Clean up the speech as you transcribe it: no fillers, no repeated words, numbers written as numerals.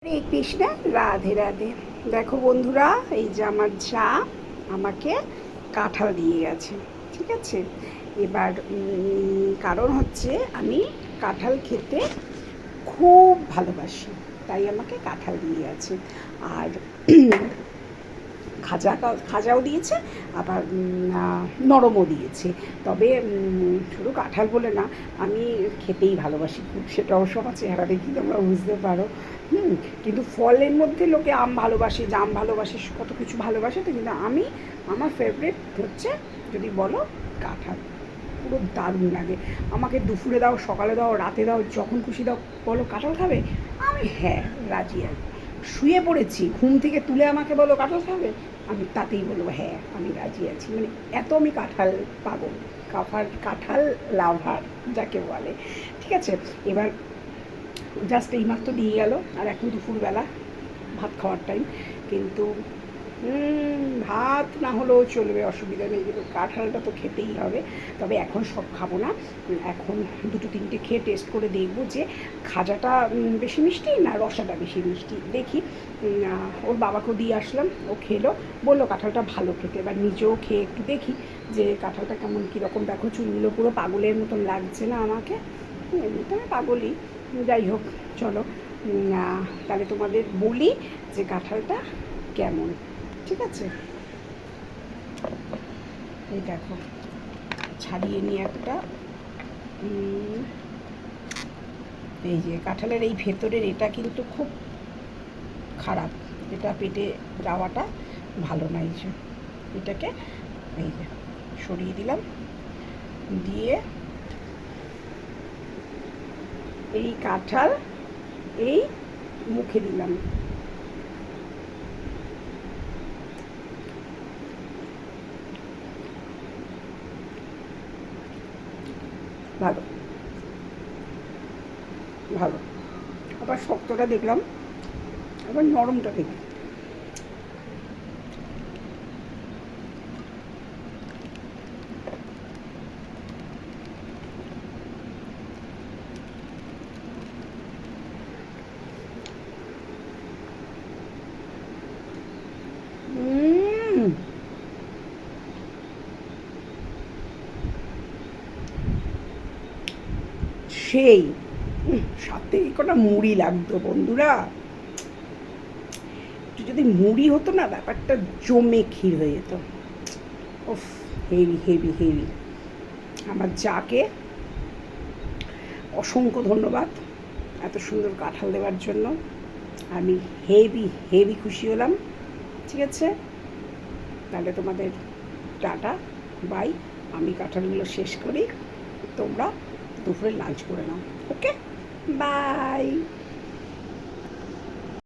হরে কৃষ্ণ, রাধে রাধে। দেখো বন্ধুরা, এই যে আমার যা আমাকে কাঁঠাল দিয়ে গেছে, ঠিক আছে। এবার কারণ হচ্ছে আমি কাঁঠাল খেতে খুব ভালোবাসি, তাই আমাকে কাঁঠাল দিয়ে গেছে। আর খাজাও দিয়েছে, আবার নরমও দিয়েছে। তবে শুধু কাঁঠাল বলে না, আমি খেতেই ভালোবাসি খুব, সেটা অবশ্য আমার চেহারা দেখি তোমরা বুঝতে পারো। কিন্তু ফলের মধ্যে লোকে আম ভালোবাসে, জাম ভালোবাসে, কত কিছু ভালোবাসে, তো কিন্তু আমার ফেভারিট হচ্ছে যদি বলো কাঁঠাল। পুরো দারুণ লাগে আমাকে। দুপুরে দাও, সকালে দাও, রাতে দাও, যখন খুশি দাও, বলো কাঁঠাল খাবে, আমি হ্যাঁ রাজি। আর শুয়ে পড়েছি, ঘুম থেকে তুলে আমাকে বলো কাঁঠাল খাবে, আমি তাতেই বলবো হ্যাঁ আমি রাজি আছি। মানে এত আমি কাঁঠাল পাগল, কাঁঠাল লাভার যাকে বলে, ঠিক আছে। এবার জাস্ট এইমাত্র দিয়ে গেল, আর এখন দুপুরবেলা ভাত খাওয়ার টাইম। কিন্তু ভাত না হলেও চলবে, অসুবিধা নেই, কিন্তু কাঁঠালটা তো খেতেই হবে। তবে এখন সব খাবো না, এখন দুটো তিনটে খেয়ে টেস্ট করে দেখবো যে খাজাটা বেশি মিষ্টি না রসাটা বেশি মিষ্টি। দেখি। ওর বাবাকেও দিয়ে আসলাম, ও খেলো, বললো কাঁঠালটা ভালো খেতে। এবার নিজেও খেয়ে একটু দেখি যে কাঁঠালটা কেমন কীরকম। দেখো চুলগুলো পুরো পাগলের মতন লাগছে না আমাকে? এমনিতে আমি পাগলই, যাই হোক। চলো তাহলে তোমাদের বলি যে কাঁঠালটা কেমন, ঠিক আছে। এই দেখো, ছাড়িয়ে নিয়ে একটা, এই যে কাঁঠালের এই ভেতরের এটা কিন্তু খুব খারাপ, এটা পেটে যাওয়াটা ভালো না। এই যে এটাকে এই যে সরিয়ে দিলাম, দিয়ে এই কাঁঠাল এই মুখে দিলাম। ভালো ভালো, আবার শক্তটা দেখলাম, আবার নরমটা দেখলাম। সেই সাথে কটা মুড়ি লাগতো বন্ধুরা, একটু যদি মুড়ি হতো না, ব্যাপারটা জমে ক্ষীর হয়ে যেত। ওফ, হেভি হেভি হেভি। আমার যাকে অসংখ্য ধন্যবাদ এত সুন্দর কাঁঠাল দেওয়ার জন্য, আমি হেভি হেভি খুশি হলাম, ঠিক আছে। তাহলে তোমাদের টাটা, বাই। আমি কাঁঠালগুলো শেষ করি, তোমরা দুপুরে লাঞ্চ করে নাও, ওকে, বাই।